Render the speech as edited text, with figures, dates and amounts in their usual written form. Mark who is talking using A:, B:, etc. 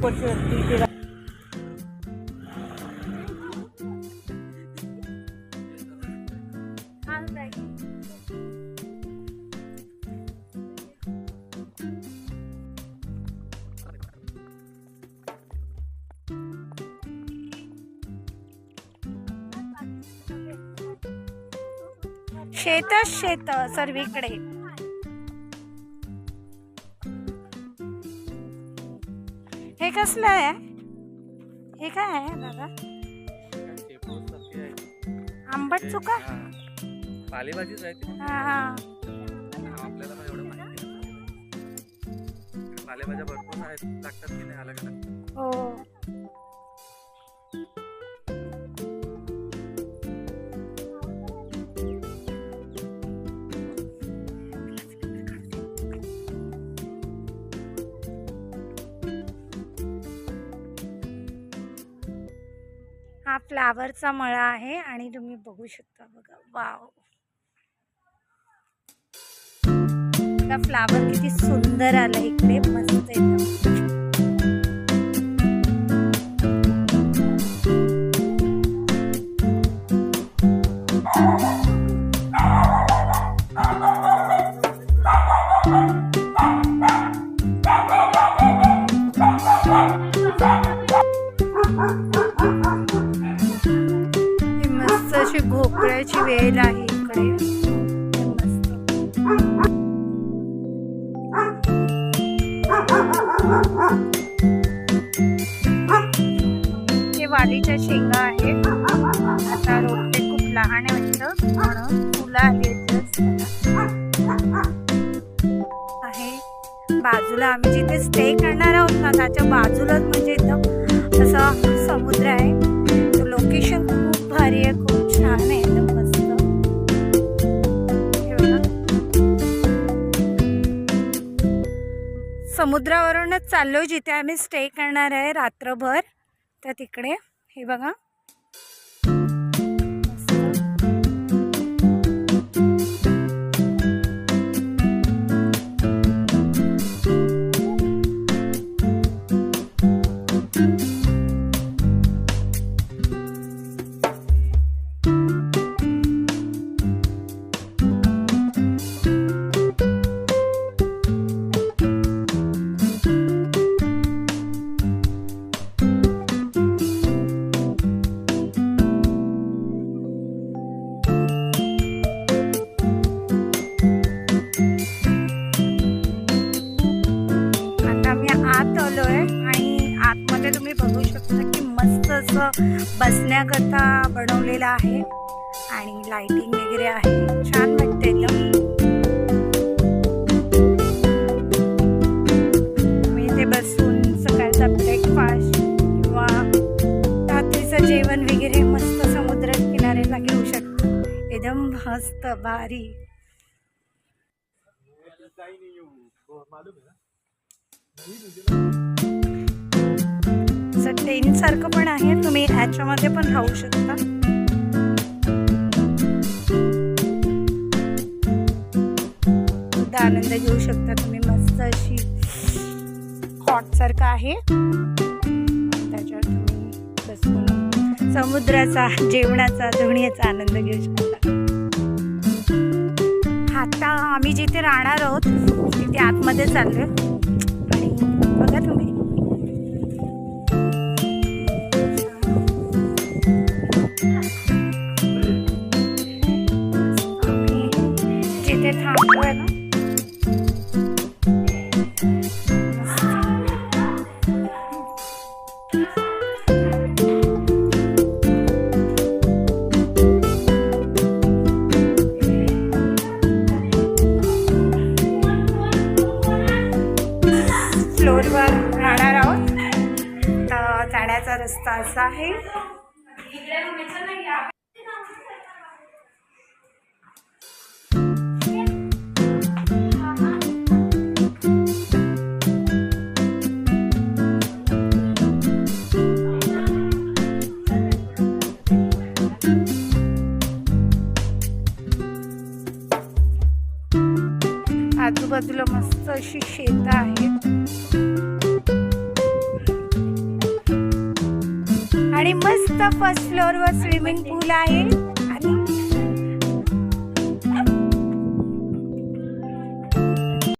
A: वर्ष इथे
B: शेतच शेत सर्वीकडे. हे कसलं आहे? हे काय आहे दादा? आंबट चुका
C: पालेभाजीच आहे ती.
B: हा हा.
C: आपल्याला पण एवढं माहिती नाही. पालेभाज्या भरपूर आहेत, लागतात की नाही अलग अलग.
B: हो. हा फ्लावरचा मळा आहे आणि तुम्ही बघू शकता बघा. वाव, फ्लावर किती सुंदर आला इकडे. मस्त एकदम. मस्त अशी भोपळ्याची वेल आहे इकडे. मस्त. हे वालीच्या शेंगा आहेत. आता रोपटे खूप लहान आहे वाटतं म्हणून फुलं आली आहे. बाजूला आम्ही जिथे स्टे करणार आहोत ना त्याच्या बाजूलाच म्हणजे एकदम असं समुद्र आहे. तो लोकेशन खूप भारी आहे, खूप छान आहे, एकदम मस्त. हे बघा, समुद्रावरूनच चाललोय जिथे आम्ही स्टे करणार आहे रात्रभर. तर तिकडे हे बघा. आणि आतमध्ये तुम्ही बघू शकता की मस्त असं बसण्याकरता बनवलेलं आहे आणि लाइटिंग वगैरे आहे. छान वाटते एकदम. तुम्ही इथे बसून सकाळचा ब्रेकफास्ट किंवा रात्रीचं जेवण वगैरे मस्त समुद्र किनाऱ्याला घेऊ शकता. एकदम मस्त भारी. टेंट सारखं पण आहे, तुम्ही ह्याच्यामध्ये पण राहू शकता. आनंद घेऊ शकता तुम्ही. मस्त अशी हॉट सारखं आहे, त्याच्यावर तुम्ही बसून समुद्राचा, जेवणाचा, दोन्हीचा आनंद घेऊ शकता. आता आम्ही जिथे राहणार आहोत तिथे आतमध्ये चाललोय आणि बघा तुम्ही. जिथे थांबलोय ना फ्लोअरवर राहणार आहोत. तर जाण्याचा रस्ता असा आहे. आजूबाजूला मस्त अशी शेतं आहेत. आणि मस्त फर्स्ट फ्लोअरवर स्विमिंग पूल आहे आणि